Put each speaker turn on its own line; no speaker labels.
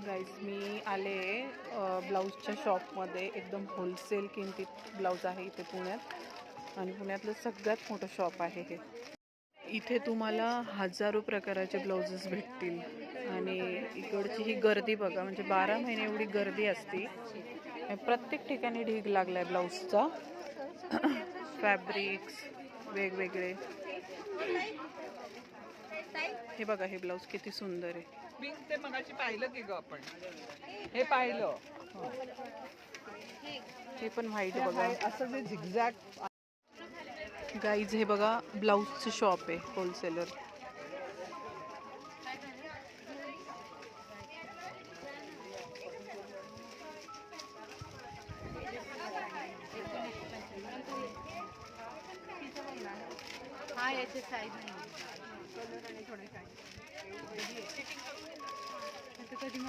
Guys मी आले ब्लाऊजच्या शॉपमध्ये. एकदम होलसेल किमतीत ब्लाऊज आहे इथे पुण्यात, आणि पुण्यातलं सगळ्यात मोठं शॉप आहे हे. इथे तुम्हाला हजारो प्रकाराचे ब्लाउजेस भेटतील. आणि इकडची ही गर्दी बघा, म्हणजे 12 महिने एवढी गर्दी असती. प्रत्येक ठिकाणी ढीग लागलाय ब्लाऊजचा. फॅब्रिक्स वेगवेगळे. हे बघा, हे ब्लाऊज किती सुंदर आहे.
ते मगाशी पाहिलं की ग आपण, हे पाहिलं.
हे पण व्हाईट बघा,
असं जे झिगझॅग.
गाईज हे बघा, ब्लाऊजचं शॉप आहे होलसेलर.
हा याचे साईज नाही कधी